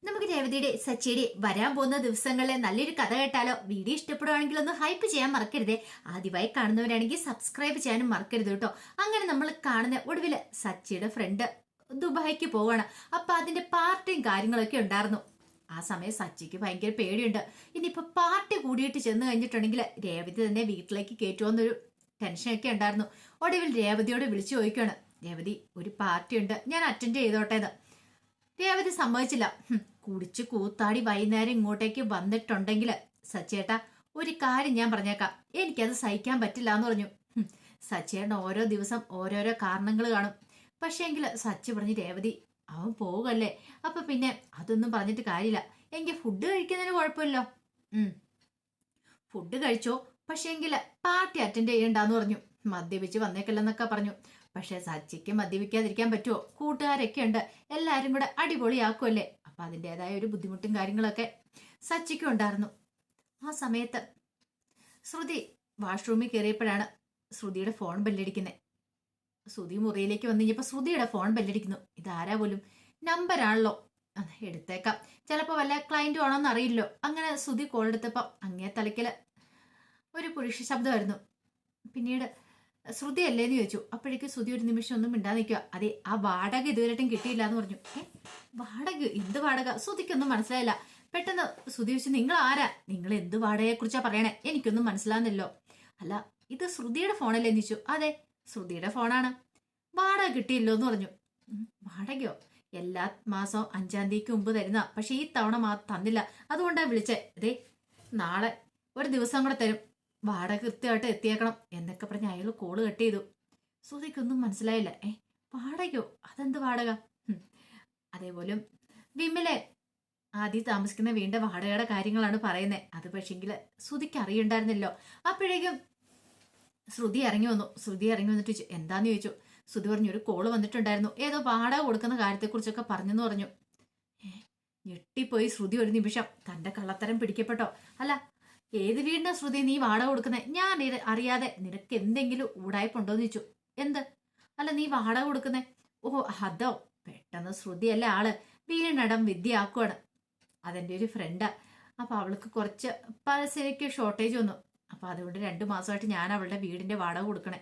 നമുക്ക് രേവതിയുടെ സച്ചിയുടെ വരാൻ പോകുന്ന ദിവസങ്ങളിലെ നല്ലൊരു കഥ കേട്ടാലോ? വീഡിയോ ഇഷ്ടപ്പെടുവാണെങ്കിൽ ഒന്ന് ഹൈപ്പ് ചെയ്യാൻ മറക്കരുതേ. ആദ്യമായി കാണുന്നവരാണെങ്കിൽ സബ്സ്ക്രൈബ് ചെയ്യാനും മറക്കരുത് കേട്ടോ. അങ്ങനെ നമ്മൾ കാണുന്ന ഒടുവില് സച്ചിയുടെ ഫ്രണ്ട് ദുബായിക്ക് പോവാണ്. അപ്പൊ അതിന്റെ പാർട്ടിയും കാര്യങ്ങളൊക്കെ ഉണ്ടായിരുന്നു. ആ സമയം സച്ചിക്ക് ഭയങ്കര പേടിയുണ്ട്. ഇനിയിപ്പൊ പാർട്ടി കൂടിയിട്ട് ചെന്ന് കഴിഞ്ഞിട്ടുണ്ടെങ്കിൽ രേവതി തന്നെ വീട്ടിലേക്ക് കയറ്റുമെന്നൊരു ടെൻഷനൊക്കെ ഉണ്ടായിരുന്നു. ഒടുവിൽ രേവതിയോട് വിളിച്ചു ചോദിക്കുകയാണ്, രേവതി ഒരു പാർട്ടി ഉണ്ട്, ഞാൻ അറ്റൻഡ് ചെയ്തോട്ടേന്ന്. രേവതി സമ്മതിച്ചില്ല. കുടിച്ച് കൂത്താടി വൈകുന്നേരം ഇങ്ങോട്ടേക്ക് വന്നിട്ടുണ്ടെങ്കിൽ സച്ചേട്ടാ ഒരു കാര്യം ഞാൻ പറഞ്ഞേക്കാം, എനിക്കത് സഹിക്കാൻ പറ്റില്ല എന്ന് പറഞ്ഞു. സച്ചേട്ടൻ ഓരോ ദിവസം ഓരോരോ കാരണങ്ങൾ കാണും. പക്ഷേങ്കിൽ സച്ചി പറഞ്ഞു, രേവതി അവൻ പോകല്ലേ, അപ്പൊ പിന്നെ അതൊന്നും പറഞ്ഞിട്ട് കാര്യമില്ല. എനിക്ക് ഫുഡ് കഴിക്കുന്നതിന് കുഴപ്പമില്ലോ. ഫുഡ് കഴിച്ചോ, പക്ഷേങ്കിൽ പാർട്ടി അറ്റൻഡ് ചെയ്യണ്ടെന്ന് പറഞ്ഞു. മദ്യപിച്ച് വന്നേക്കല്ലെന്നൊക്കെ പറഞ്ഞു. പക്ഷെ സച്ചിക്ക് മദ്യപിക്കാതിരിക്കാൻ പറ്റുമോ? കൂട്ടുകാരൊക്കെ ഉണ്ട്, എല്ലാരും കൂടെ അടിപൊളിയാക്കുമല്ലേ. അപ്പൊ അതിൻ്റെതായ ഒരു ബുദ്ധിമുട്ടും കാര്യങ്ങളൊക്കെ സച്ചിക്കും ഉണ്ടായിരുന്നു. ആ സമയത്ത് ശ്രുതി വാഷ്റൂമിൽ കയറിയപ്പോഴാണ് ശ്രുതിയുടെ ഫോൺ ബെല്ലടിക്കുന്നത്. ശ്രുതി മുറിയിലേക്ക് വന്നു കഴിഞ്ഞപ്പോൾ ശ്രുതിയുടെ ഫോൺ ബെല്ലടിക്കുന്നു. ഇതാരാ പോലും, നമ്പരാണല്ലോ, എടുത്തേക്കാം, ചിലപ്പോൾ വല്ല ക്ലയൻറ്റും ആണോന്ന് അറിയില്ലോ. അങ്ങനെ ശ്രുതി കോൾ എടുത്തപ്പോൾ അങ്ങേ തലയ്ക്കല് ഒരു പുരുഷ ശബ്ദമായിരുന്നു. പിന്നീട് ശ്രുതി അല്ലേന്ന് ചോദിച്ചു. അപ്പോഴേക്കും ശ്രുതി ഒരു നിമിഷം ഒന്നും മിണ്ടാതെ നിൽക്കുക. അതെ, ആ വാടക ഇതുവരെയായിട്ടും കിട്ടിയില്ല എന്ന് പറഞ്ഞു. വാടക? എന്ത് വാടക? ശ്രുതിക്കൊന്നും മനസ്സിലായില്ല. പെട്ടെന്ന് ശ്രുതി ചോദിച്ചു, നിങ്ങൾ ആരാ? നിങ്ങൾ എന്ത് വാടകയെ കുറിച്ചാ പറയണേ? എനിക്കൊന്നും മനസ്സിലാകുന്നില്ലോ. അല്ല, ഇത് ശ്രുതിയുടെ ഫോണല്ലേ എന്ന് ചോദിച്ചു. അതെ, ശ്രുതിയുടെ ഫോണാണ്. വാടക കിട്ടിയില്ലോ എന്ന് പറഞ്ഞു. വാടകയോ? എല്ലാ മാസവും 5-ാം തീയതിക്ക് മുമ്പ് തരുന്ന, പക്ഷെ ഈ തവണ തന്നില്ല, അതുകൊണ്ടാണ് വിളിച്ചേ. അതെ, നാളെ ഒരു ദിവസം കൂടെ തരും, വാടക കൃത്യമായിട്ട് എത്തിയേക്കണം എന്നൊക്കെ പറഞ്ഞ് അയാൾ കോള് കട്ട് ചെയ്തു. ശ്രുതിക്കൊന്നും മനസ്സിലായില്ല. വാടകയോ? അതെന്ത് വാടക? അതേപോലെ വിമലെ ആദ്യം താമസിക്കുന്ന വീടിന്റെ വാടകയുടെ കാര്യങ്ങളാണ് പറയുന്നത്. അത് പക്ഷെങ്കിൽ ശ്രുതിക്ക് അറിയണ്ടായിരുന്നല്ലോ. അപ്പോഴേക്കും ശ്രുതി ഇറങ്ങി വന്നു. ശ്രുതി ഇറങ്ങി വന്നിട്ട് എന്താന്ന് ചോദിച്ചു. ശ്രുതി പറഞ്ഞു, ഒരു കോള് വന്നിട്ടുണ്ടായിരുന്നു, ഏതോ വാടക കൊടുക്കുന്ന കാര്യത്തെക്കുറിച്ചൊക്കെ പറഞ്ഞെന്ന് പറഞ്ഞു. ഞെട്ടിപ്പോയി ശ്രുതി ഒരു നിമിഷം. തന്റെ കള്ളത്തരം പിടിക്കപ്പെട്ടോ? അല്ല, ഏത് വീടിന്റെ ശ്രുതി നീ വാടക കൊടുക്കുന്നത്? ഞാൻ അറിയാതെ നിനക്ക് എന്തെങ്കിലും ഊടായ്പുണ്ടോന്ന് ചോദിച്ചു. എന്ത്? അല്ല, നീ വാടക കൊടുക്കുന്നേ? ഓ അതോ. പെട്ടെന്ന് ശ്രുതി അല്ല ആള് വീടിനടം വിദ്യയാക്കുവാണ്. അതെന്റെ ഒരു ഫ്രണ്ടാ. അപ്പൊ അവൾക്ക് കുറച്ച് പൈസയ്ക്ക് ഷോർട്ടേജ് വന്നു. അപ്പൊ അതുകൊണ്ട് 2 മാസമായിട്ട് ഞാൻ അവളുടെ വീടിന്റെ വാടക കൊടുക്കണേ.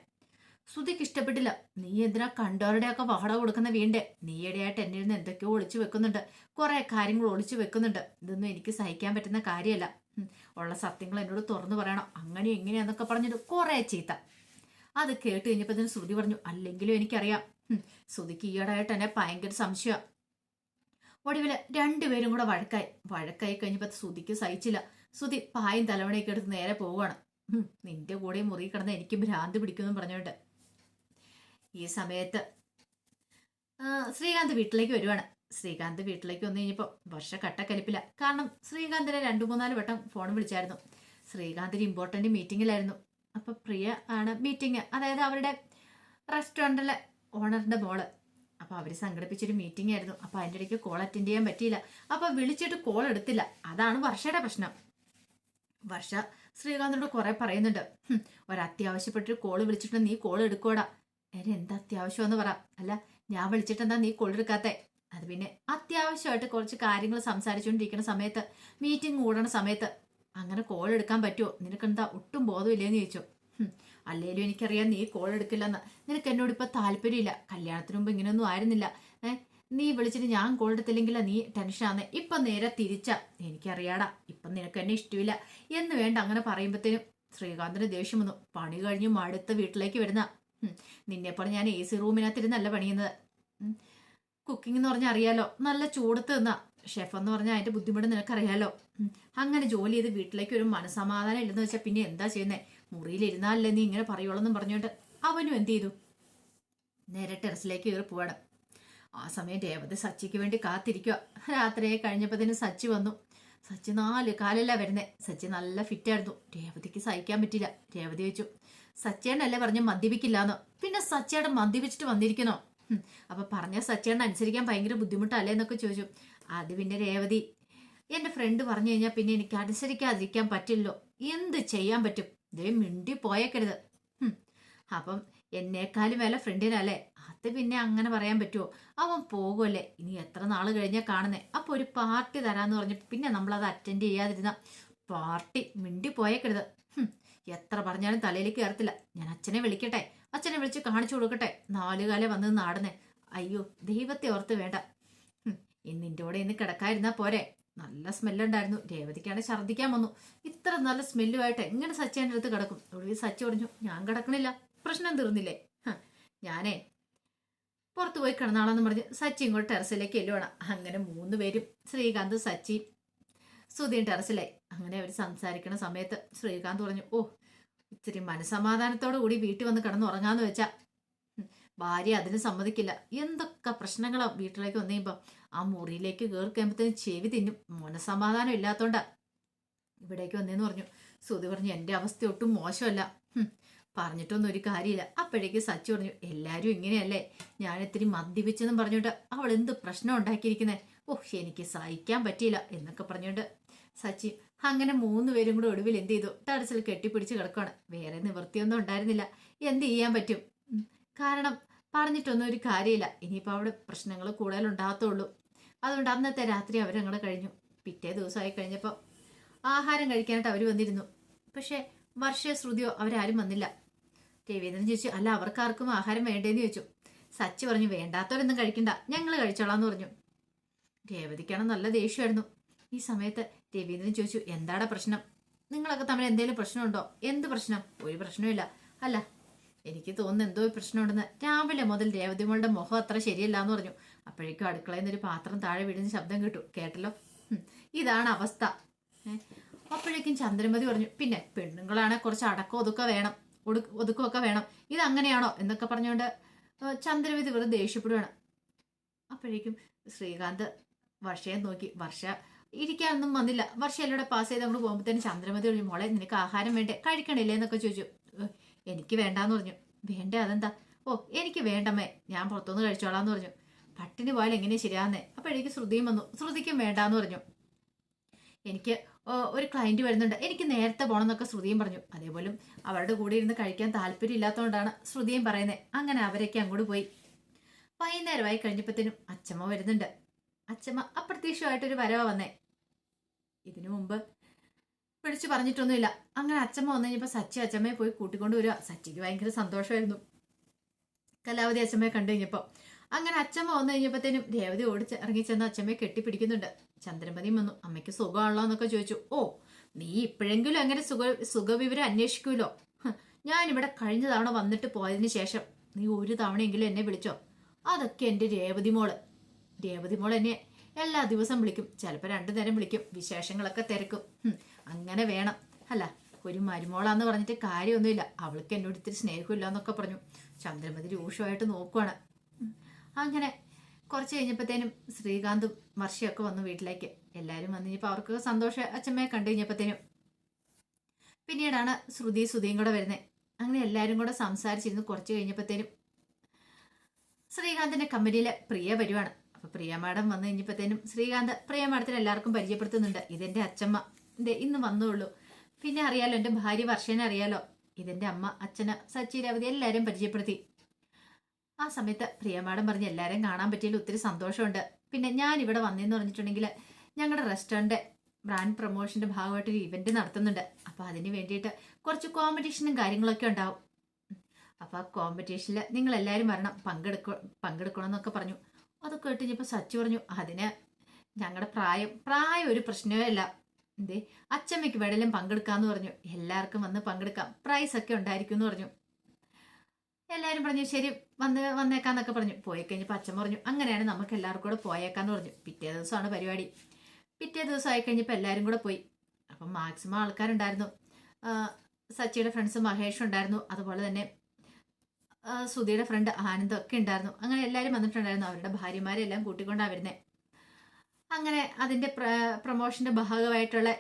ശ്രുതിക്ക് ഇഷ്ടപ്പെട്ടില്ല. നീ എന്തിനാ കണ്ടവരുടെ ഒക്കെ വാടക കൊടുക്കുന്ന വീണ്ടേ? നീ ഇടയായിട്ട് എന്നിൽ നിന്ന് എന്തൊക്കെയോ ഒളിച്ചു വെക്കുന്നുണ്ട്, കുറെ കാര്യങ്ങൾ ഒളിച്ചു വെക്കുന്നുണ്ട്. ഇതൊന്നും എനിക്ക് സഹിക്കാൻ പറ്റുന്ന കാര്യമല്ല. ഉള്ള സത്യങ്ങൾ എന്നോട് തുറന്നു പറയണം, അങ്ങനെ എങ്ങനെയാന്നൊക്കെ പറഞ്ഞിട്ട് കുറെ ചീത്ത. അത് കേട്ട് കഴിഞ്ഞപ്പോ തന്നെ ശ്രുതി പറഞ്ഞു, അല്ലെങ്കിലും എനിക്കറിയാം, ശ്രുതിക്ക് ഈയിടെയായിട്ട് എന്നെ ഭയങ്കര സംശയം. ഒടുവില് രണ്ടുപേരും കൂടെ വഴക്കായി കഴിഞ്ഞപ്പോ ശ്രുതിക്ക് സഹിച്ചില്ല. ശ്രുതി പായും തലവണയൊക്കെ എടുത്ത് നേരെ പോവുകയാണ്. നിന്റെ കൂടെ മുറി കിടന്ന് എനിക്ക് ഭ്രാന്ത് പിടിക്കുമെന്ന് പറഞ്ഞോണ്ട്. ഈ സമയത്ത് ശ്രീകാന്ത് വീട്ടിലേക്ക് വരുവാണ്. ശ്രീകാന്ത് വീട്ടിലേക്ക് വന്നു കഴിഞ്ഞപ്പോൾ വർഷ കട്ടക്കലിപ്പില്ല. കാരണം ശ്രീകാന്തിനെ 2-3-4 വട്ടം ഫോൺ വിളിച്ചായിരുന്നു. ശ്രീകാന്തിന് ഇമ്പോർട്ടന്റ് മീറ്റിംഗിലായിരുന്നു. അപ്പൊ പ്രിയ ആണ് മീറ്റിംഗ്, അതായത് അവരുടെ റെസ്റ്റോറൻറ്റിലെ ഓണറിന്റെ മോള്. അപ്പൊ അവര് സംഘടിപ്പിച്ചൊരു മീറ്റിംഗ് ആയിരുന്നു. അപ്പൊ അതിൻ്റെ ഇടയ്ക്ക് കോൾ അറ്റൻഡ് ചെയ്യാൻ പറ്റിയില്ല. അപ്പൊ വിളിച്ചിട്ട് കോൾ എടുത്തില്ല. അതാണ് വർഷയുടെ പ്രശ്നം. വർഷ ശ്രീകാന്തിനോട് കുറെ പറയുന്നുണ്ട്. ഒരത്യാവശ്യപ്പെട്ടൊരു കോള് വിളിച്ചിട്ട് നീ കോൾ എടുക്കോടാ. എന്താ അത്യാവശ്യമെന്ന് പറ. അല്ല, ഞാൻ വിളിച്ചിട്ട് എന്താ നീ കോൾ എടുക്കാത്തേ? അത് പിന്നെ അത്യാവശ്യമായിട്ട് കുറച്ച് കാര്യങ്ങൾ സംസാരിച്ചുകൊണ്ടിരിക്കുന്ന സമയത്ത്, മീറ്റിംഗ് കൂടണ സമയത്ത് അങ്ങനെ കോൾ എടുക്കാൻ പറ്റുമോ? നിനക്കെന്താ ഒട്ടും ബോധമില്ലേന്ന് ചോദിച്ചു. അല്ലേലും എനിക്കറിയാം നീ കോൾ എടുക്കില്ലെന്ന്. നിനക്ക് എന്നോട് ഇപ്പൊ താല്പര്യമില്ല. കല്യാണത്തിന് മുമ്പ് ഇങ്ങനെയൊന്നും ആയിരുന്നില്ല. നീ വിളിച്ചിട്ട് ഞാൻ കോൾ എടുത്തില്ലെങ്കിലാ നീ ടെൻഷനാന്നേ. ഇപ്പൊ നേരെ തിരിച്ചാ. എനിക്കറിയാടാ, ഇപ്പൊ നിനക്ക് എന്നെ ഇഷ്ടമില്ല എന്ന് വേണ്ട. അങ്ങനെ പറയുമ്പോഴത്തേനും ശ്രീകാന്തിന് ദേഷ്യം വന്നു. പണി കഴിഞ്ഞ് മടുത്ത് വീട്ടിലേക്ക് വരുന്ന നിന്നെപ്പോലെ ഞാൻ AC റൂമിനകത്തിരുന്നല്ല പണിയുന്നത്. കുക്കിംഗ് എന്ന് പറഞ്ഞാൽ അറിയാലോ, നല്ല ചൂടത്ത് നിന്നാ. ഷെഫ് എന്ന് പറഞ്ഞാൽ അതിന്റെ ബുദ്ധിമുട്ട് നിനക്കറിയാലോ. അങ്ങനെ ജോലി ചെയ്ത് വീട്ടിലേക്ക് ഒരു മനസമാധാനം ഇല്ലെന്ന് വെച്ചാൽ പിന്നെ എന്താ ചെയ്യുന്നേ? മുറിയിലിരുന്നാലല്ലേ നീ ഇങ്ങനെ പറയുള്ളൂന്നും പറഞ്ഞുകൊണ്ട് അവനും എന്ത് ചെയ്തു, നേരെ ടെറസിലേക്ക് കയറി പോവാണ്. ആ സമയം രേവതി സച്ചിക്ക് വേണ്ടി കാത്തിരിക്കുക. രാത്രിയെ കഴിഞ്ഞപ്പോഴത്തേനും സച്ചി വന്നു. സച്ചി 4 കാലല്ല വരുന്നേ. സച്ചി നല്ല ഫിറ്റായിരുന്നു. രേവതിക്ക് സഹിക്കാൻ പറ്റില്ല. രേവതി ചോദിച്ചു, സച്ചേണ്ണല്ലേ പറഞ്ഞ മദ്യപിക്കില്ലാന്നോ? പിന്നെ സച്ചേട്ടൻ മദ്യപിച്ചിട്ട് വന്നിരിക്കണോ? അപ്പൊ പറഞ്ഞ സച്ചേണ്ണ അനുസരിക്കാൻ ഭയങ്കര ബുദ്ധിമുട്ടല്ലേ എന്നൊക്കെ ചോദിച്ചു. അത് പിന്നെ രേവതി, എന്റെ ഫ്രണ്ട് പറഞ്ഞു കഴിഞ്ഞാൽ പിന്നെ എനിക്ക് അനുസരിക്കാതിരിക്കാൻ പറ്റില്ലോ. എന്ത് ചെയ്യാൻ പറ്റും? ഇതേ മിണ്ടി പോയേക്കരുത്. അപ്പം എന്നേക്കാളും വില ഫ്രണ്ടിനല്ലേ? അത് പിന്നെ അങ്ങനെ പറയാൻ പറ്റുമോ? അവൻ പോകുമല്ലേ, ഇനി എത്ര നാൾ കഴിഞ്ഞാൽ കാണുന്നേ. അപ്പോൾ ഒരു പാർട്ടി തരാമെന്ന് പറഞ്ഞപ്പോൾ പിന്നെ നമ്മളത് അറ്റൻഡ് ചെയ്യാതിരുന്ന പാർട്ടി മിണ്ടി പോയേക്കരുത്. എത്ര പറഞ്ഞാലും തലയിലേക്ക് കയറത്തില്ല. ഞാൻ അച്ഛനെ വിളിക്കട്ടെ, അച്ഛനെ വിളിച്ച് കാണിച്ചു കൊടുക്കട്ടെ, 4 കാലം വന്ന് നാടുന്നേ. അയ്യോ ദൈവത്തെ ഓർത്ത് വേണ്ട. നിന്റെ കൂടെ ഇന്ന് കിടക്കാതിരുന്നാ പോരെ. നല്ല സ്മെല്ലുണ്ടായിരുന്നു. രേവതിക്കാണ് ഛർദ്ദിക്കാൻ വന്നു. ഇത്ര നല്ല സ്മെല്ലുമായിട്ട് എങ്ങനെ സച്ചിയുടെ അടുത്ത് കിടക്കും? ഒടുവിൽ സച്ചി പറഞ്ഞു, ഞാൻ കിടക്കണില്ല, പ്രശ്നം തീർന്നില്ലേ, ഞാനേ പുറത്തു പോയി കിടന്നാളെന്ന് പറഞ്ഞ് സച്ചി ഇങ്ങോട്ട് ടെറസിലേക്ക് എല്ലുവാണ്. അങ്ങനെ 3 പേരും ശ്രീകാന്ത്, സച്ചി, സുധീൻ ടെറസിലായി. അങ്ങനെ അവർ സംസാരിക്കണ സമയത്ത് ശ്രീകാന്ത് പറഞ്ഞു, ഓ ഇത്തിരി മനസമാധാനത്തോടു കൂടി വീട്ടിൽ വന്ന് കിടന്നുറങ്ങാന്ന് വെച്ചാ ഭാര്യ അതിന് സമ്മതിക്കില്ല. എന്തൊക്കെ പ്രശ്നങ്ങളാ വീട്ടിലേക്ക് വന്നു കഴിയുമ്പോ. ആ മുറിയിലേക്ക് കയറി കഴിയുമ്പോഴത്തേനും ചെവി തിന്നും. മനസമാധാനം ഇല്ലാത്തോണ്ടാ ഇവിടേക്ക് വന്നേന്ന് പറഞ്ഞു. സുധി പറഞ്ഞു, എന്റെ അവസ്ഥ ഒട്ടും മോശമല്ല, പറഞ്ഞിട്ടൊന്നും ഒരു കാര്യമില്ല. അപ്പോഴേക്ക് സച്ചി പറഞ്ഞു, എല്ലാരും ഇങ്ങനെയല്ലേ, ഞാൻ ഇത്തിരി മദ്യപിച്ചെന്നും പറഞ്ഞോണ്ട് അവൾ എന്ത് പ്രശ്നം ഉണ്ടാക്കിയിരിക്കുന്നേ. ഓഹ് എനിക്ക് സഹിക്കാൻ പറ്റിയില്ല എന്നൊക്കെ പറഞ്ഞോണ്ട് സച്ചി. അങ്ങനെ 3 പേരും കൂടെ ഒടുവിൽ എന്ത് ചെയ്തു, ടെറസിൽ കെട്ടിപ്പിടിച്ച് കിടക്കുകയാണ്. വേറെ നിവൃത്തിയൊന്നും ഉണ്ടായിരുന്നില്ല. എന്ത് ചെയ്യാൻ പറ്റും? കാരണം പറഞ്ഞിട്ടൊന്നും ഒരു കാര്യമില്ല. ഇനിയിപ്പോൾ അവിടെ പ്രശ്നങ്ങൾ കൂടുതലുണ്ടാകത്തുള്ളൂ. അതുകൊണ്ട് അന്നത്തെ രാത്രി അവരങ്ങടെ കഴിഞ്ഞു. പിറ്റേ ദിവസമായി കഴിഞ്ഞപ്പോൾ ആഹാരം കഴിക്കാനായിട്ട് അവർ വന്നിരുന്നു. പക്ഷേ വർഷയോ ശ്രുതിയോ അവരാരും വന്നില്ല. രവീന്ദ്രൻ ചോദിച്ചു, അല്ല അവർക്കാർക്കും ആഹാരം വേണ്ടേന്ന് ചോദിച്ചു. സച്ചി പറഞ്ഞു, വേണ്ടാത്തവരൊന്നും കഴിക്കണ്ട, ഞങ്ങൾ കഴിച്ചോളാന്ന് പറഞ്ഞു. രേവതിക്കാണ് നല്ല ദേഷ്യമായിരുന്നു. ഈ സമയത്ത് രവീന്ദ്രൻ ചോദിച്ചു, എന്താടാ പ്രശ്നം? നിങ്ങളൊക്കെ തമ്മിൽ എന്തെങ്കിലും പ്രശ്നമുണ്ടോ? എന്ത് പ്രശ്നം? ഒരു പ്രശ്നമില്ല. അല്ല എനിക്ക് തോന്നുന്നു എന്തോ പ്രശ്നമുണ്ടെന്ന്. രാവിലെ മുതൽ രേവതിമോളുടെ മുഖം അത്ര ശരിയല്ല എന്ന് പറഞ്ഞു. അപ്പോഴേക്കും അടുക്കളയിൽ നിന്ന് ഒരു പാത്രം താഴെ വീഴുന്ന ശബ്ദം കേട്ടല്ലോ. ഇതാണ് അവസ്ഥ. അപ്പോഴേക്കും ചന്ദ്രമതി പറഞ്ഞു, പിന്നെ പെണ്ണുങ്ങളാണെ കുറച്ച് അടക്കം ഒതുക്കമൊക്കെ വേണം, ഇതങ്ങനെയാണോ എന്നൊക്കെ പറഞ്ഞുകൊണ്ട് ചന്ദ്രമതി വെറുതെ ദേഷ്യപ്പെടുകയാണ്. അപ്പോഴേക്കും ശ്രീകാന്ത് വർഷയെ നോക്കി. വർഷ ഇരിക്കാനൊന്നും വന്നില്ല. വർഷ എല്ലാം പാസ് ചെയ്ത് അങ്ങോട്ട് പോകുമ്പോഴത്തേനും ചന്ദ്രമതി പറഞ്ഞു, മോളെ നിനക്ക് ആഹാരം വേണ്ടേ, കഴിക്കണില്ലേ എന്നൊക്കെ ചോദിച്ചു. എനിക്ക് വേണ്ടാന്ന് പറഞ്ഞു. വേണ്ടേ? അതെന്താ? ഓ എനിക്ക് വേണ്ടമ്മേ, ഞാൻ പുറത്തുനിന്ന് കഴിച്ചോളാന്ന് പറഞ്ഞു. പട്ടിണി പോയാൽ എങ്ങനെ ശരിയാന്നേ. അപ്പോഴേക്ക് ശ്രുതിയും വന്നു. ശ്രുതിക്കും വേണ്ടാന്ന് പറഞ്ഞു. എനിക്ക് ഒരു ക്ലയന്റ് വരുന്നുണ്ട്, എനിക്ക് നേരത്തെ പോകണം എന്നൊക്കെ ശ്രുതിയും പറഞ്ഞു. അതേപോലെ അവരുടെ കൂടെ ഇരുന്ന് കഴിക്കാൻ താല്പര്യം ഇല്ലാത്തതുകൊണ്ടാണ് ശ്രുതിയും പറയുന്നത്. അങ്ങനെ അവരൊക്കെ അങ്ങോട്ട് പോയി. വൈകുന്നേരമായി കഴിഞ്ഞപ്പോഴത്തേനും അച്ചമ്മ വരുന്നുണ്ട്. അച്ചമ്മ അപ്രത്യക്ഷമായിട്ടൊരു വരവാ വന്നേ. ഇതിനു മുമ്പ് വിളിച്ചു പറഞ്ഞിട്ടൊന്നുമില്ല. അങ്ങനെ അച്ചമ്മ വന്നു കഴിഞ്ഞപ്പോൾ സച്ചി അച്ചമ്മയെ പോയി കൂട്ടിക്കൊണ്ട് വരിക. സച്ചിക്ക് ഭയങ്കര സന്തോഷമായിരുന്നു കലാവതി അച്ചമ്മയെ കണ്ടു കഴിഞ്ഞപ്പോൾ. അങ്ങനെ അച്ചമ്മ വന്നു കഴിഞ്ഞപ്പോഴത്തേനും രേവതി ഓടിച്ച് ഇറങ്ങിച്ചെന്ന് അച്ചമ്മയെ കെട്ടിപ്പിടിക്കുന്നുണ്ട്. ചന്ദ്രമതിയും വന്നു. അമ്മയ്ക്ക് സുഖമാണല്ലോ എന്നൊക്കെ ചോദിച്ചു. ഓ നീ ഇപ്പോഴെങ്കിലും അങ്ങനെ സുഖവിവരം അന്വേഷിക്കൂലോ. ഞാനിവിടെ കഴിഞ്ഞ തവണ വന്നിട്ട് പോയതിന് ശേഷം നീ ഒരു തവണയെങ്കിലും എന്നെ വിളിച്ചോ? അതൊക്കെ എൻ്റെ രേവതി മോൾ എന്നെ എല്ലാ ദിവസവും വിളിക്കും, ചിലപ്പോൾ 2 നേരം വിളിക്കും, വിശേഷങ്ങളൊക്കെ തിരക്കും. അങ്ങനെ വേണം. അല്ല ഒരു മരുമോളാന്ന് പറഞ്ഞിട്ട് കാര്യമൊന്നുമില്ല, അവൾക്ക് എന്നോട് ഇത്തിരി സ്നേഹമില്ല എന്നൊക്കെ പറഞ്ഞു. ചന്ദ്രമതി രൂക്ഷമായിട്ട് നോക്കുവാണ്. അങ്ങനെ കുറച്ച് കഴിഞ്ഞപ്പോഴത്തേനും ശ്രീകാന്തും വർഷയൊക്കെ വന്നു വീട്ടിലേക്ക്. എല്ലാവരും വന്നു കഴിഞ്ഞപ്പോൾ അവർക്ക് സന്തോഷം. അച്ഛമ്മയെ കണ്ടു കഴിഞ്ഞപ്പോഴത്തേനും പിന്നീടാണ് സുധിയും കൂടെ വരുന്നത്. അങ്ങനെ എല്ലാവരും കൂടെ സംസാരിച്ചിരുന്നു. കുറച്ച് കഴിഞ്ഞപ്പോഴത്തേനും ശ്രീകാന്തിന്റെ കമ്പനിയിലെ പ്രിയ വരുവാണ്. അപ്പൊ പ്രിയ മാഡം വന്നു കഴിഞ്ഞപ്പോഴത്തേനും ശ്രീകാന്ത് പ്രിയ മാഡത്തിന് എല്ലാവർക്കും പരിചയപ്പെടുത്തുന്നുണ്ട്. ഇതെന്റെ അച്ഛമ്മ, ഇന്ന് വന്നുള്ളൂ. പിന്നെ അറിയാലോ എൻ്റെ ഭാര്യ വർഷേനെ അറിയാലോ, ഇതെന്റെ അമ്മ, അച്ഛന്, സച്ചി, രവതി എല്ലാവരും പരിചയപ്പെടുത്തി. ആ സമയത്ത് പ്രിയ മാഡം പറഞ്ഞ് എല്ലാവരെയും കാണാൻ പറ്റിയതിൽ ഒത്തിരി സന്തോഷമുണ്ട്. പിന്നെ ഞാൻ ഇവിടെ വന്നതെന്ന് പറഞ്ഞിട്ടുണ്ടെങ്കിൽ ഞങ്ങളുടെ റെസ്റ്റോറൻറ്റ് ബ്രാൻഡ് പ്രൊമോഷന്റെ ഭാഗമായിട്ട് ഒരു ഇവന്റ് നടത്തുന്നുണ്ട്. അപ്പോൾ അതിന് വേണ്ടിയിട്ട് കുറച്ച് കോമ്പറ്റീഷനും കാര്യങ്ങളൊക്കെ ഉണ്ടാവും. അപ്പോൾ ആ കോമ്പറ്റീഷനിൽ നിങ്ങൾ എല്ലാവരും വരണം, പങ്കെടുക്കണം എന്നൊക്കെ പറഞ്ഞു. അതൊക്കെ കേട്ട് കഴിഞ്ഞപ്പോൾ സച്ചി പറഞ്ഞു, അതിന് ഞങ്ങളുടെ പ്രായം ഒരു പ്രശ്നമേ അല്ല, എന്തേ അച്ചമ്മയ്ക്ക് വേണേലും പങ്കെടുക്കാമെന്ന് പറഞ്ഞു. എല്ലാവർക്കും വന്ന് പങ്കെടുക്കാം, പ്രൈസ് ഒക്കെ ഉണ്ടായിരിക്കും എന്ന് പറഞ്ഞു. എല്ലാവരും പറഞ്ഞു ശരി വന്നേക്കാന്നൊക്കെ പറഞ്ഞു. പോയി കഴിഞ്ഞപ്പോൾ അച്ഛൻ പറഞ്ഞു അങ്ങനെയാണ് നമുക്ക് എല്ലാവർക്കും കൂടെ പോയേക്കാന്ന് പറഞ്ഞു. പിറ്റേ ദിവസമാണ് പരിപാടി. പിറ്റേ ദിവസം ആയി കഴിഞ്ഞപ്പോൾ എല്ലാവരും കൂടെ പോയി. അപ്പം മാക്സിമം ആൾക്കാരുണ്ടായിരുന്നു. സച്ചിയുടെ ഫ്രണ്ട്സ് മഹേഷ് ഉണ്ടായിരുന്നു, അതുപോലെ തന്നെ സുധിയുടെ ഫ്രണ്ട് ആനന്ദ് ഒക്കെ ഉണ്ടായിരുന്നു. അങ്ങനെ എല്ലാവരും വന്നിട്ടുണ്ടായിരുന്നു. അവരുടെ ഭാര്യമാരെ എല്ലാം കൂട്ടിക്കൊണ്ടാണ് വരുന്നത്. അങ്ങനെ അതിൻ്റെ പ്രൊമോഷൻ്റെ ഭാഗമായിട്ടുള്ള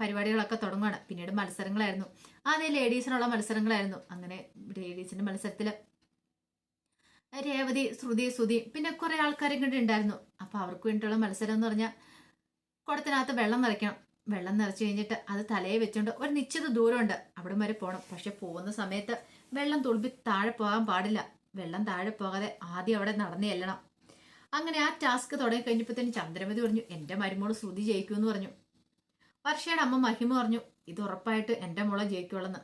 പരിപാടികളൊക്കെ തുടങ്ങുകയാണ്. പിന്നീട് മത്സരങ്ങളായിരുന്നു. ആദ്യം ലേഡീസിനുള്ള മത്സരങ്ങളായിരുന്നു. അങ്ങനെ ലേഡീസിന്റെ മത്സരത്തിൽ രേവതി, സുധി പിന്നെ കുറെ ആൾക്കാരെ കൂടി ഉണ്ടായിരുന്നു. അപ്പൊ അവർക്ക് വേണ്ടിയിട്ടുള്ള മത്സരം എന്ന് പറഞ്ഞാൽ കുടത്തിനകത്ത് വെള്ളം നിറയ്ക്കണം. വെള്ളം നിറച്ചു കഴിഞ്ഞിട്ട് അത് തലയെ വെച്ചുകൊണ്ട് ഒരു നിശ്ചിത ദൂരമുണ്ട്, അവിടെ വരെ പോകണം. പക്ഷെ പോകുന്ന സമയത്ത് വെള്ളം തുളുമ്പി താഴെ പോകാൻ പാടില്ല. വെള്ളം താഴെ പോകാതെ ആദ്യം അവിടെ നടന്നു ചെല്ലണം. അങ്ങനെ ആ ടാസ്ക് തുടങ്ങി കഴിഞ്ഞപ്പോഴത്തേനും ചന്ദ്രമതി പറഞ്ഞു എൻ്റെ മരുമോള് ശ്രുതി ജയിക്കുമെന്ന് പറഞ്ഞു. വർഷയുടെ അമ്മ മഹിമ പറഞ്ഞു ഇത് ഉറപ്പായിട്ട് എൻ്റെ മോളെ ജയിക്കുള്ളെന്ന്.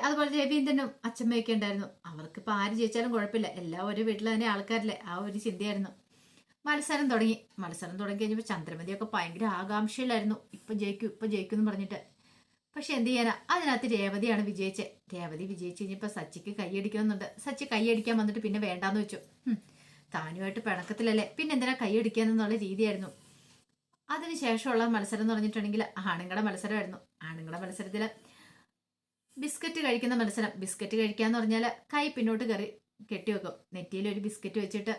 അതുപോലെ രവീന്ദ്രനും അച്ഛമ്മയൊക്കെ ഉണ്ടായിരുന്നു. അവർക്കിപ്പോൾ ആര് ജയിച്ചാലും കുഴപ്പമില്ല, എല്ലാ ഒരു വീട്ടിൽ തന്നെ ആൾക്കാരില്ലേ, ആ ഒരു ചിന്തയായിരുന്നു. മത്സരം തുടങ്ങി കഴിഞ്ഞപ്പോൾ ചന്ദ്രമതിയൊക്കെ ഭയങ്കര ആകാംക്ഷയിലായിരുന്നു. ഇപ്പം ജയിക്കും എന്ന് പറഞ്ഞിട്ട്. പക്ഷെ എന്ത് ചെയ്യാനാ, അതിനകത്ത് രേവതിയാണ് വിജയിച്ചത്. രേവതി വിജയിച്ച് കഴിഞ്ഞപ്പോൾ സച്ചിക്ക് കൈയടിക്കണമെന്നുണ്ട്. സച്ചി കൈയടിക്കാൻ വന്നിട്ട് പിന്നെ വേണ്ടാന്ന് വെച്ചു. താനുമായിട്ട് പിണക്കത്തിലല്ലേ, പിന്നെ എന്തിനാ കൈയടിക്കാന്നുള്ള രീതിയായിരുന്നു. അതിനുശേഷമുള്ള മത്സരം എന്ന് പറഞ്ഞിട്ടുണ്ടെങ്കിൽ ആണുങ്ങളുടെ മത്സരമായിരുന്നു. ആണുങ്ങളുടെ മത്സരത്തിൽ ബിസ്ക്കറ്റ് കഴിക്കുന്ന മത്സരം. ബിസ്ക്കറ്റ് കഴിക്കാന്ന് പറഞ്ഞാൽ കൈ പിന്നോട്ട് കെട്ടിവെക്കും. നെറ്റിയിൽ ഒരു ബിസ്ക്കറ്റ് വെച്ചിട്ട്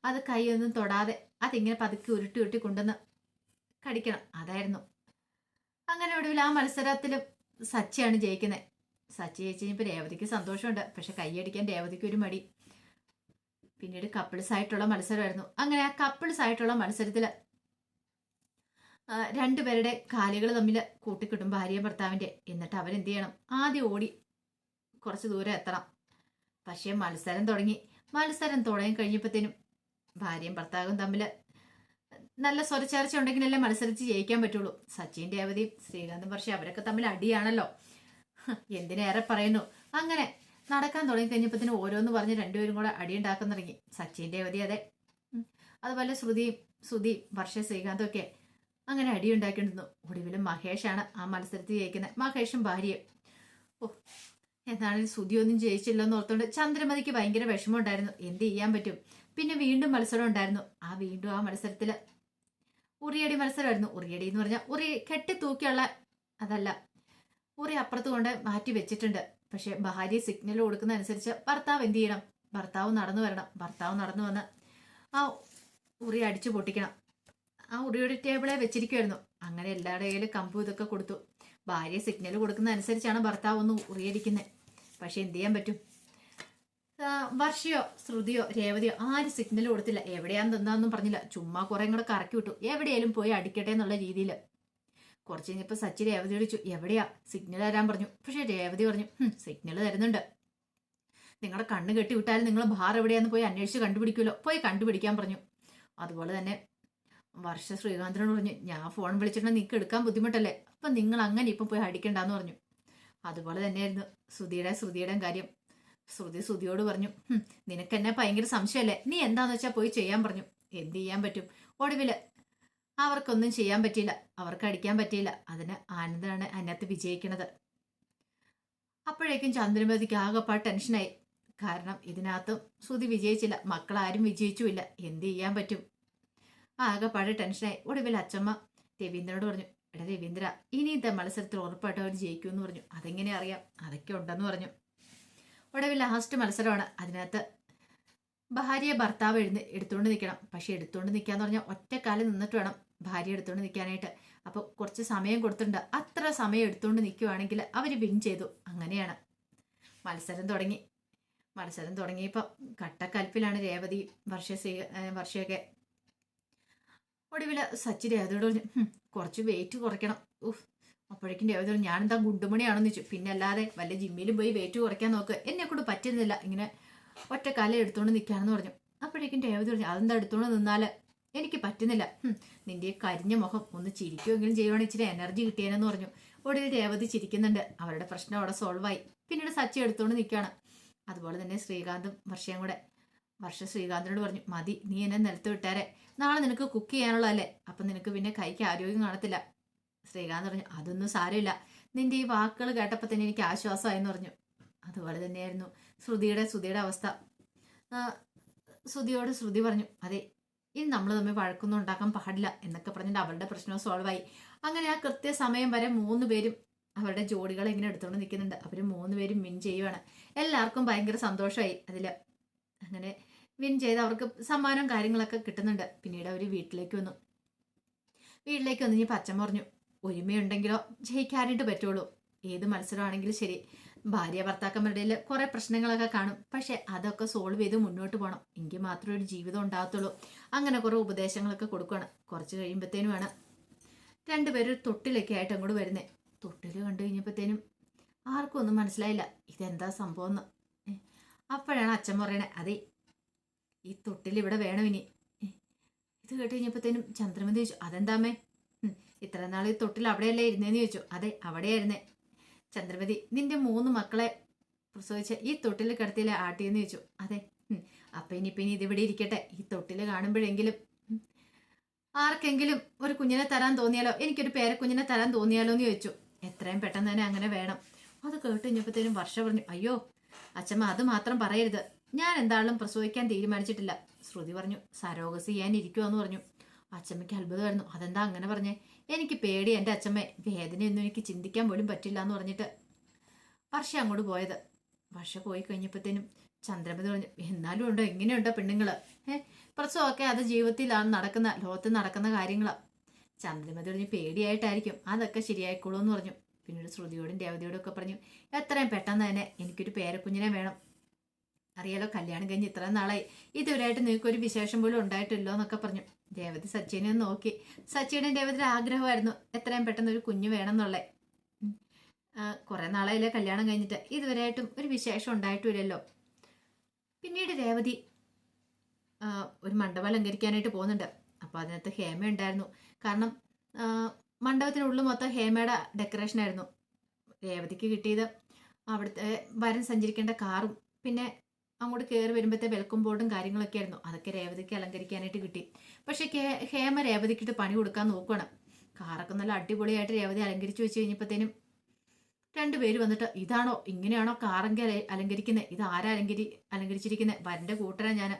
അത് കൈയൊന്നും തൊടാതെ അതിങ്ങനെ പതുക്കി ഉരുട്ടി കൊണ്ടുവന്ന് കടിക്കണം. അതായിരുന്നു. അങ്ങനെ ഒടുവിൽ ആ മത്സരത്തിൽ സച്ചിയാണ് ജയിക്കുന്നത്. സച്ചി ജയിച്ചു കഴിഞ്ഞപ്പോൾ രേവതിക്ക് സന്തോഷമുണ്ട്. പക്ഷെ കൈയടിക്കാൻ രേവതിക്ക് ഒരു മടി. പിന്നീട് കപ്പിൾസ് ആയിട്ടുള്ള മത്സരമായിരുന്നു. അങ്ങനെ ആ കപ്പിൾസ് ആയിട്ടുള്ള മത്സരത്തിൽ രണ്ടുപേരുടെ കാലുകൾ തമ്മിൽ കൂട്ടിക്കിട്ടും, ഭാര്യയും ഭർത്താവിൻ്റെ. എന്നിട്ട് അവരെന്ത് ചെയ്യണം, ആദ്യം ഓടി കുറച്ച് ദൂരം എത്തണം. പക്ഷേ മത്സരം തുടങ്ങി കഴിഞ്ഞപ്പോഴത്തേനും ഭാര്യയും ഭർത്താവും തമ്മിൽ നല്ല സ്വരച്ചേർച്ച ഉണ്ടെങ്കിലല്ലേ മത്സരിച്ച് ജയിക്കാൻ പറ്റുള്ളൂ. സച്ചിൻ രേവതിയും ശ്രീകാന്തും വർഷ അവരൊക്കെ തമ്മിൽ അടിയാണല്ലോ. എന്തിനേറെ പറയുന്നു. അങ്ങനെ നടക്കാൻ തുടങ്ങി കഴിഞ്ഞപ്പോഴത്തേനും ഓരോന്ന് പറഞ്ഞ് രണ്ടുപേരും കൂടെ അടിയുണ്ടാക്കാൻ തുടങ്ങി. സച്ചിൻ രേവതി അതെ, അതുപോലെ ശ്രുതി വർഷ ശ്രീകാന്തും ഒക്കെ അങ്ങനെ അടിയുണ്ടാക്കിയിരുന്നു. ഒടുവിലും മഹേഷാണ് ആ മത്സരത്തിൽ ജയിക്കുന്നത്. മഹേഷും ഭാര്യയും. എന്നാണെങ്കിൽ ശ്രുതിയൊന്നും ജയിച്ചില്ലെന്ന് ഓർത്തുകൊണ്ട് ചന്ദ്രമതിക്ക് ഭയങ്കര വിഷമമുണ്ടായിരുന്നു. എന്ത് ചെയ്യാൻ പറ്റും. പിന്നെ വീണ്ടും മത്സരം ഉണ്ടായിരുന്നു. ആ മത്സരത്തിൽ ഉറിയടി മത്സരമായിരുന്നു. ഉറിയടി എന്ന് പറഞ്ഞാൽ ഉറി കെട്ടി തൂക്കിയുള്ള അതല്ല, ഉറി അപ്പുറത്ത് കൊണ്ട് മാറ്റി വെച്ചിട്ടുണ്ട്. പക്ഷെ ഭാര്യ സിഗ്നൽ കൊടുക്കുന്ന അനുസരിച്ച് ഭർത്താവ് എന്ത് ചെയ്യണം, ഭർത്താവ് നടന്നു വരണം. ഭർത്താവ് നടന്നു വന്ന് ആ ഉറി അടിച്ചു പൊട്ടിക്കണം. ആ ഉറിയുടെ ടേബിളെ വെച്ചിരിക്കുമായിരുന്നു. അങ്ങനെ എല്ലാവരുടെയും കമ്പും ഇതൊക്കെ കൊടുത്തു. ഭാര്യ സിഗ്നൽ കൊടുക്കുന്ന അനുസരിച്ചാണ് ഭർത്താവ് ഒന്ന് ഉറിയടിക്കുന്നത്. പക്ഷെ എന്ത് ചെയ്യാൻ പറ്റും. വർഷയോ ശ്രുതിയോ രേവതിയോ ആരും സിഗ്നൽ കൊടുത്തില്ല. എവിടെയാന്ന് തന്നാന്നും പറഞ്ഞില്ല. ചുമ്മാ കുറെ കൂടെ കറക്കി വിട്ടു. എവിടെയാലും പോയി അടിക്കട്ടെ എന്നുള്ള രീതിയിൽ. കുറച്ച് കഴിഞ്ഞപ്പോൾ സച്ചി രേവതി വിളിച്ചു. എവിടെയാ സിഗ്നൽ തരാൻ പറഞ്ഞു. പക്ഷെ രേവതി പറഞ്ഞു സിഗ്നൽ തരുന്നുണ്ട്, നിങ്ങളുടെ കണ്ണ് കെട്ടി വിട്ടാലും നിങ്ങൾ ബാർ എവിടെയാന്ന് പോയി അന്വേഷിച്ച് കണ്ടുപിടിക്കുമല്ലോ, പോയി കണ്ടുപിടിക്കാൻ പറഞ്ഞു. അതുപോലെ തന്നെ വർഷ ശ്രീകാന്തിനോട് പറഞ്ഞു ഞാൻ ഫോൺ വിളിച്ചിട്ടുണ്ടെങ്കിൽ നിങ്ങൾക്ക് എടുക്കാൻ ബുദ്ധിമുട്ടല്ലേ, അപ്പം നിങ്ങൾ അങ്ങനെ ഇപ്പം പോയി അടിക്കണ്ടെന്ന് പറഞ്ഞു. അതുപോലെ തന്നെയായിരുന്നു ശ്രുതിയുടെയും കാര്യം. ശ്രുതിയോട് പറഞ്ഞു നിനക്കെന്നെ ഭയങ്കര സംശയമല്ലേ, നീ എന്താന്ന് വെച്ചാൽ പോയി ചെയ്യാൻ പറഞ്ഞു. എന്ത് ചെയ്യാൻ പറ്റും. ഒടുവില് അവർക്കൊന്നും ചെയ്യാൻ പറ്റിയില്ല, അവർക്ക് അടിക്കാൻ പറ്റിയില്ല. അതിന് ആനന്ദാണ് അതിനകത്ത് വിജയിക്കുന്നത്. അപ്പോഴേക്കും ചന്ദ്രമതിക്ക് ആകെപ്പാട് ടെൻഷനായി. കാരണം ഇതിനകത്തും ശ്രുതി വിജയിച്ചില്ല, മക്കളാരും വിജയിച്ചുമില്ല. എന്ത് ചെയ്യാൻ പറ്റും. ആകെപ്പാട് ടെൻഷനായി. ഒടുവിൽ അച്ചമ്മ രവീന്ദ്രനോട് പറഞ്ഞു എടാ രവീന്ദ്ര, ഇനിത്തെ മത്സരത്തിൽ ഉറപ്പായിട്ടും അവർ ജയിക്കുമെന്ന് പറഞ്ഞു. അതെങ്ങനെ അറിയാം, അതൊക്കെ ഉണ്ടെന്ന് പറഞ്ഞു. ഒടുവിൽ ലാസ്റ്റ് മത്സരമാണ്. അതിനകത്ത് ഭാര്യ ഭർത്താവ് എടുത്തുകൊണ്ട് നിൽക്കണം. പക്ഷെ എടുത്തുകൊണ്ട് നിൽക്കാന്ന് പറഞ്ഞാൽ ഒറ്റക്കാലം നിന്നിട്ട് വേണം ഭാര്യ എടുത്തുകൊണ്ട് നിൽക്കാനായിട്ട്. അപ്പോൾ കുറച്ച് സമയം കൊടുത്തിട്ടുണ്ട്. അത്ര സമയം എടുത്തുകൊണ്ട് നിൽക്കുവാണെങ്കിൽ അവർ വിൻ ചെയ്തു. അങ്ങനെയാണ് മത്സരം തുടങ്ങിയപ്പോൾ കട്ടക്കൽപ്പിലാണ് രേവതി വർഷയൊക്കെ. ഒടുവിൽ സച്ചി രേവതിയോട് പറഞ്ഞു കുറച്ച് വെയിറ്റ് കുറയ്ക്കണം. അപ്പോഴേക്കും രേവതി പറഞ്ഞു ഞാനെന്താ ഗുണ്ടുമണിയാണെന്ന് വെച്ചു. പിന്നെ അല്ലാതെ വല്ല ജിമ്മിലും പോയി വെയിറ്റ് കുറയ്ക്കാൻ നോക്ക്, എന്നെ കൊണ്ട് പറ്റുന്നില്ല, ഇങ്ങനെ ഒറ്റക്കാലം എടുത്തുകൊണ്ട് നിൽക്കാനെന്ന് പറഞ്ഞു. അപ്പോഴേക്കും രേവതി പറഞ്ഞു അതെന്താ എടുത്തുകൊണ്ട് നിന്നാൽ എനിക്ക് പറ്റുന്നില്ല, നിന്റെ കരിഞ്ഞ മുഖം ഒന്ന് ചിരിക്കുമെങ്കിലും ചെയ്യുവാണെങ്കിൽ ഇച്ചിരി എനർജി കിട്ടിയേനെന്ന് പറഞ്ഞു. ഒടുവിൽ രേവതി ചിരിക്കുന്നുണ്ട്. അവരുടെ പ്രശ്നം അവിടെ സോൾവായി. പിന്നീട് സച്ചി എടുത്തുകൊണ്ട് നിൽക്കുകയാണ്. അതുപോലെ തന്നെ ശ്രീകാന്തും വർഷയും കൂടെ. വർഷ ശ്രീകാന്തിനോട് പറഞ്ഞു മതി, നീ എന്നെ നിലത്ത് വിട്ടാരെ, നാളെ നിനക്ക് കുക്ക് ചെയ്യാനുള്ളതല്ലേ, അപ്പം നിനക്ക് പിന്നെ കൈക്ക് ആരോഗ്യം കാണത്തില്ല. ശ്രീകാന്ത് പറഞ്ഞു അതൊന്നും സാരമില്ല, നിന്റെ ഈ വാക്കുകൾ കേട്ടപ്പോൾ തന്നെ എനിക്ക് ആശ്വാസമായെന്ന് പറഞ്ഞു. അതുപോലെ തന്നെയായിരുന്നു ശ്രുതിയുടെ അവസ്ഥ. ശ്രുതി പറഞ്ഞു അതെ, ഇനി നമ്മൾ തമ്മിൽ വഴക്കൊന്നും ഉണ്ടാക്കാൻ പാടില്ല എന്നൊക്കെ പറഞ്ഞിട്ട് അവരുടെ പ്രശ്നവും സോൾവായി. അങ്ങനെ ആ കൃത്യസമയം വരെ 3 പേരും അവരുടെ ജോഡികളെ ഇങ്ങനെ എടുത്തുകൊണ്ട് നിൽക്കുന്നുണ്ട്. അവർ 3 പേരും വിൻ ചെയ്യുവാണ്. എല്ലാവർക്കും ഭയങ്കര സന്തോഷമായി അതിൽ. അങ്ങനെ വിൻ ചെയ്ത് അവർക്ക് സമ്മാനം കാര്യങ്ങളൊക്കെ കിട്ടുന്നുണ്ട്. പിന്നീട് അവർ വീട്ടിലേക്ക് വന്നു ഇനി അച്ഛൻ പറഞ്ഞു ഒരുമയുണ്ടെങ്കിലോ ജയിക്കാനായിട്ട് പറ്റുള്ളൂ. ഏത് മത്സരമാണെങ്കിലും ശരി, ഭാര്യ ഭർത്താക്കന്മാരുടെ കുറെ പ്രശ്നങ്ങളൊക്കെ കാണും. പക്ഷെ അതൊക്കെ സോൾവ് ചെയ്ത് മുന്നോട്ട് പോകണം, എങ്കിൽ മാത്രമേ ഒരു ജീവിതം ഉണ്ടാകത്തുള്ളൂ. അങ്ങനെ കുറെ ഉപദേശങ്ങളൊക്കെ കൊടുക്കുകയാണ്. കുറച്ച് കഴിയുമ്പോഴത്തേനുമാണ് രണ്ടുപേരും തൊട്ടിലൊക്കെ ആയിട്ട് അങ്ങോട്ട് വരുന്നേ. തൊട്ടിൽ കണ്ടു കഴിഞ്ഞപ്പോഴത്തേനും ആർക്കും ഒന്നും മനസ്സിലായില്ല ഇതെന്താ സംഭവം എന്ന്. അപ്പോഴാണ് അച്ഛൻ പറയണേ അതെ, ഈ തൊട്ടിൽ ഇവിടെ വേണം ഇനി. ഇത് കേട്ട് കഴിഞ്ഞപ്പോഴത്തേനും ചന്ദ്രമതി ചോദിച്ചു, അതെന്താമേ? ഇത്ര നാൾ ഈ തൊട്ടിൽ അവിടെയല്ലേ ഇരുന്നേന്ന് ചോദിച്ചു. അതെ, അവിടെയായിരുന്നേ. ചന്ദ്രമതി, നിന്റെ 3 മക്കളെ പ്രസവിച്ച ഈ തൊട്ടിൽ കിടത്തിയിലെ ആട്ടിയെന്ന് ചോദിച്ചു. അതെ. അപ്പൊ ഇനി ഇതിവിടെ ഇരിക്കട്ടെ. ഈ തൊട്ടിൽ കാണുമ്പോഴെങ്കിലും ആർക്കെങ്കിലും ഒരു കുഞ്ഞിനെ തരാൻ തോന്നിയാലോ, എനിക്കൊരു പേരക്കുഞ്ഞിനെ തരാൻ തോന്നിയാലോ എന്ന് ചോദിച്ചു. എത്രയും പെട്ടെന്ന് തന്നെ അങ്ങനെ വേണം. അത് കേട്ട് കഴിഞ്ഞപ്പോഴത്തേനും വർഷ പറഞ്ഞു, അയ്യോ അച്ഛമ്മ, അത് മാത്രം പറയരുത്. ഞാൻ എന്തായാലും പ്രസവിക്കാൻ തീരുമാനിച്ചിട്ടില്ല. ശ്രുതി പറഞ്ഞു, സരോഗസി ചെയ്യാൻ ഇരിക്കുമെന്ന് പറഞ്ഞു. അച്ഛമ്മയ്ക്ക് അത്ഭുതമായിരുന്നു. അതെന്താ അങ്ങനെ പറഞ്ഞേ? എനിക്ക് പേടി എൻ്റെ അച്ഛമ്മേ, വേദനയൊന്നും എനിക്ക് ചിന്തിക്കാൻ പോലും പറ്റില്ല എന്ന് പറഞ്ഞിട്ട് വർഷ അങ്ങോട്ട് പോയത്. വർഷ പോയി കഴിഞ്ഞപ്പോഴത്തേനും ചന്ദ്രമതി പറഞ്ഞു, എന്നാലും ഉണ്ടോ, ഇങ്ങനെയുണ്ടോ പെണ്ണുങ്ങള്? പ്രസവമൊക്കെ അത് ജീവിതത്തിലാണ് നടക്കുന്ന, ലോകത്ത് നടക്കുന്ന കാര്യങ്ങളാണ്. ചന്ദ്രമതി പറഞ്ഞു, പേടിയായിട്ടായിരിക്കും, അതൊക്കെ ശരിയായിക്കോളൂ എന്ന് പറഞ്ഞു. പിന്നീട് ശ്രുതിയോടും രേവതിയോടും ഒക്കെ പറഞ്ഞു, എത്രയും പെട്ടെന്ന് തന്നെ എനിക്കൊരു പേരക്കുഞ്ഞിനെ വേണം. അറിയാലോ, കല്യാണം കഴിഞ്ഞ് ഇത്ര നാളായി, ഇതുവരെയായിട്ട് നിങ്ങൾക്കൊരു വിശേഷം പോലും ഉണ്ടായിട്ടില്ലോ എന്നൊക്കെ പറഞ്ഞു. രേവതി സച്ചിനെ നോക്കി. സച്ചിയുടെ രേവതിയുടെ ആഗ്രഹമായിരുന്നു എത്രയും പെട്ടെന്ന് ഒരു കുഞ്ഞ് വേണം എന്നുള്ളത്. കുറെ നാളായില്ലേ കല്യാണം കഴിഞ്ഞിട്ട്, ഇതുവരെയായിട്ടും ഒരു വിശേഷം ഉണ്ടായിട്ടില്ലല്ലോ. പിന്നീട് രേവതി ഒരു മണ്ഡപം അലങ്കരിക്കാനായിട്ട് പോകുന്നുണ്ട്. അപ്പോൾ അതിനകത്ത് ഹേമ ഉണ്ടായിരുന്നു. കാരണം മണ്ഡപത്തിനുള്ളിൽ മൊത്തം ഹേമയുടെ ഡെക്കറേഷൻ ആയിരുന്നു. രേവതിക്ക് കിട്ടിയത് അവിടുത്തെ വരൻ സഞ്ചരിക്കേണ്ട കാറും പിന്നെ അങ്ങോട്ട് കയറി വരുമ്പോഴത്തെ വെൽക്കം ബോർഡും കാര്യങ്ങളൊക്കെ ആയിരുന്നു. അതൊക്കെ രേവതിക്ക് അലങ്കരിക്കാനായിട്ട് കിട്ടി. പക്ഷെ ഹേമ രേവതിക്കിട്ട് പണി കൊടുക്കാൻ നോക്കണം. കാറൊക്കെ നല്ല അടിപൊളിയായിട്ട് രേവതി അലങ്കരിച്ചു വെച്ച് കഴിഞ്ഞപ്പോഴത്തേനും 2 പേര് വന്നിട്ട്, ഇതാണോ, ഇങ്ങനെയാണോ കാറെങ്കിൽ അലങ്കരിക്കുന്നത്? ഇത് ആരാ അലങ്കരിച്ചിരിക്കുന്നത്? വരൻ്റെ കൂട്ടരാ ഞാൻ.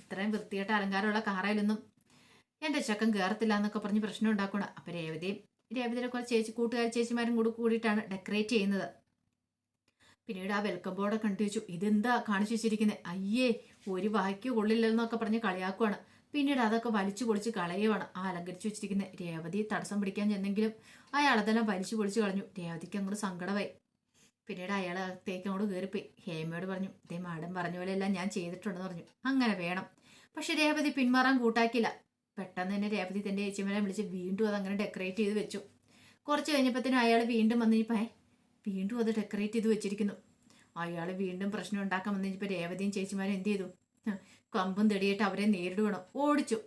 ഇത്രയും വൃത്തികെട്ട അലങ്കാരമുള്ള കാറയിലൊന്നും എൻ്റെ ചക്കൻ കയറത്തില്ല എന്നൊക്കെ പറഞ്ഞ് പ്രശ്നം ഉണ്ടാക്കണം. അപ്പൊ രേവതിയുടെ കുറച്ച് കൂട്ടുകാർ ചേച്ചിമാരും കൂടിയിട്ടാണ് ഡെക്കറേറ്റ് ചെയ്യുന്നത്. പിന്നീട് ആ വെൽക്കം ബോർഡ് കണ്ടു വെച്ചു. ഇതെന്താ കാണിച്ചു വെച്ചിരിക്കുന്നത്? അയ്യേ, ഒരു വായിക്ക് കൊള്ളില്ലെന്നൊക്കെ പറഞ്ഞ് കളിയാക്കുവാണ്. പിന്നീട് അതൊക്കെ വലിച്ചു പൊളിച്ച് കളയുവാണ് ആ അലങ്കരിച്ചു വെച്ചിരിക്കുന്നത്. രേവതി തടസ്സം പിടിക്കാൻ ചെന്നെങ്കിലും അയാളതെല്ലാം വലിച്ചു പൊളിച്ച് കളഞ്ഞു. രേവതിക്ക് അങ്ങോട്ട് സങ്കടമായി. പിന്നീട് അയാൾ അകത്തേക്ക് അങ്ങോട്ട് കയറിപ്പോയി. ഹേമയോട് പറഞ്ഞു, ഇതേ മാഡം പറഞ്ഞ പോലെയെല്ലാം ഞാൻ ചെയ്തിട്ടുണ്ടെന്ന് പറഞ്ഞു. അങ്ങനെ വേണം. പക്ഷെ രേവതി പിന്മാറാൻ കൂട്ടാക്കില്ല. പെട്ടെന്ന് തന്നെ രേവതി തന്റെ ചേച്ചിമാരെ വിളിച്ച് വീണ്ടും അതങ്ങനെ ഡെക്കറേറ്റ് ചെയ്ത് വെച്ചു. കുറച്ച് കഴിഞ്ഞപ്പോഴത്തേനും അയാൾ വീണ്ടും വന്നിപ്പോ വീണ്ടും അത് ഡെക്കറേറ്റ് ചെയ്ത് വെച്ചിരിക്കുന്നു. അയാൾ വീണ്ടും പ്രശ്നം ഉണ്ടാക്കാൻ വന്നിപ്പോൾ രേവതിയും ചേച്ചിമാരും എന്ത് ചെയ്തു? കമ്പും തെടിയിട്ട് അവരെ നേരിടുകണം. ഓടിച്ചു.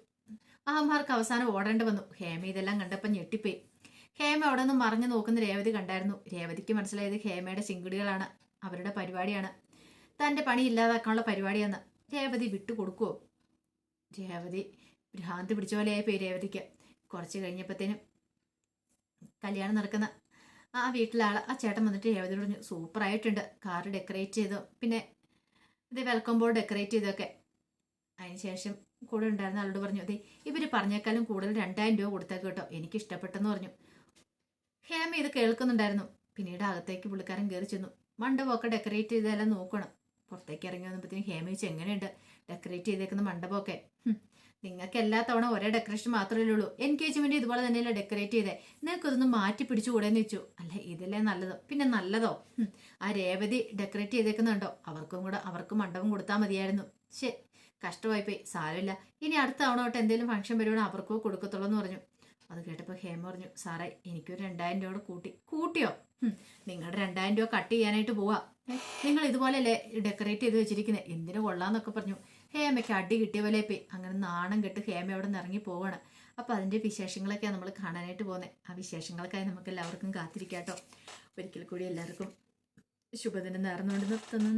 അഹന്മാർക്ക് അവസാനം ഓടേണ്ടി വന്നു. ഹേമ ഇതെല്ലാം കണ്ടപ്പോൾ ഞെട്ടിപ്പോയി. ഹേമ അവിടെ നിന്ന് മറിഞ്ഞു നോക്കുന്ന രേവതി കണ്ടായിരുന്നു. രേവതിക്ക് മനസ്സിലായത് ഹേമയുടെ ചിങ്കിടികളാണ്, അവരുടെ പരിപാടിയാണ്, തൻ്റെ പണി ഇല്ലാതാക്കാനുള്ള പരിപാടിയാന്ന്. രേവതി വിട്ടുകൊടുക്കുവോ? രേവതി ഭ്രാന്തി പിടിച്ച പോലെയായിപ്പോയി രേവതിക്ക്. കുറച്ച് കഴിഞ്ഞപ്പോഴത്തേനും കല്യാണം നടക്കുന്ന ആ വീട്ടിലാൾ ആ ചേട്ടൻ വന്നിട്ട് രേവതി പറഞ്ഞു, സൂപ്പറായിട്ടുണ്ട്, കാറ് ഡെക്കറേറ്റ് ചെയ്തു, പിന്നെ ഇത് വെൽക്കം ബോർഡ് ഡെക്കറേറ്റ് ചെയ്തൊക്കെ. അതിനുശേഷം കൂടെ ഉണ്ടായിരുന്ന ആളോട് പറഞ്ഞു, അതെ ഇവർ പറഞ്ഞേക്കാളും കൂടുതൽ 2000 രൂപ കൊടുത്തേക്ക് കേട്ടോ, എനിക്ക് ഇഷ്ടപ്പെട്ടെന്ന് പറഞ്ഞു. ഹേമ ഇത് കേൾക്കുന്നുണ്ടായിരുന്നു. പിന്നീട് അകത്തേക്ക് പുള്ളിക്കാരൻ കയറി ചെന്നു. മണ്ഡപമൊക്കെ ഡെക്കറേറ്റ് ചെയ്തെല്ലാം നോക്കണം. പുറത്തേക്ക് ഇറങ്ങി വന്നപ്പോഴത്തേക്കും ഹേമ ചോദിച്ചു, എങ്ങനെയുണ്ട് ഡെക്കറേറ്റ് ചെയ്തേക്കുന്ന മണ്ഡപമൊക്കെ? നിങ്ങൾക്ക് എല്ലാ തവണ ഒരേ ഡെക്കറേഷൻ മാത്രമല്ലേ ഉള്ളൂ, എൻഗേജ്മെന്റ് ഇതുപോലെ തന്നെയല്ലേ ഡെക്കറേറ്റ് ചെയ്തേ, നിങ്ങൾക്ക് ഇതൊന്ന് മാറ്റി പിടിച്ചുകൂടെന്ന് വെച്ചു. അല്ല ഇതല്ലേ നല്ലതോ? പിന്നെ നല്ലതോ? ആ രേവതി ഡെക്കറേറ്റ് ചെയ്തേക്കുന്നുണ്ടോ, അവർക്ക് മണ്ഡപം കൊടുത്താൽ മതിയായിരുന്നു. ശരി, കഷ്ടമായിപ്പോയി, സാരമില്ല, ഇനി അടുത്ത തവണ തൊട്ട് എന്തെങ്കിലും ഫംഗ്ഷൻ വരുവാണെങ്കിൽ അവർക്കോ കൊടുക്കത്തുള്ളൂ എന്ന് പറഞ്ഞു. അത് കേട്ടപ്പോൾ ഹേമ പറഞ്ഞു, സാറേ എനിക്കൊരു 2000 രൂപ കൂട്ടിയോ? നിങ്ങളുടെ 2000 രൂപ കട്ട് ചെയ്യാനായിട്ട് പോവാ. നിങ്ങൾ ഇതുപോലെയല്ലേ ഡെക്കറേറ്റ് ചെയ്ത് വെച്ചിരിക്കുന്നത്, എന്തിനു കൊള്ളാന്നൊക്കെ പറഞ്ഞു. ഹേമയ്ക്ക് അടി കിട്ടിയ പോലെ പോയി. അങ്ങനെ നാണം കെട്ട് ഹേമ അവിടെ നിന്ന് ഇറങ്ങി പോവാണ്. അപ്പോൾ അതിൻ്റെ വിശേഷങ്ങളൊക്കെയാണ് നമ്മൾ കാണാനായിട്ട് പോകുന്നത്. ആ വിശേഷങ്ങൾക്കായി നമുക്ക് എല്ലാവർക്കും കാത്തിരിക്കാം കേട്ടോ. ഒരിക്കൽ കൂടി എല്ലാവർക്കും ശുഭദിനം നേർന്നുകൊണ്ട് നിർത്തുന്നു.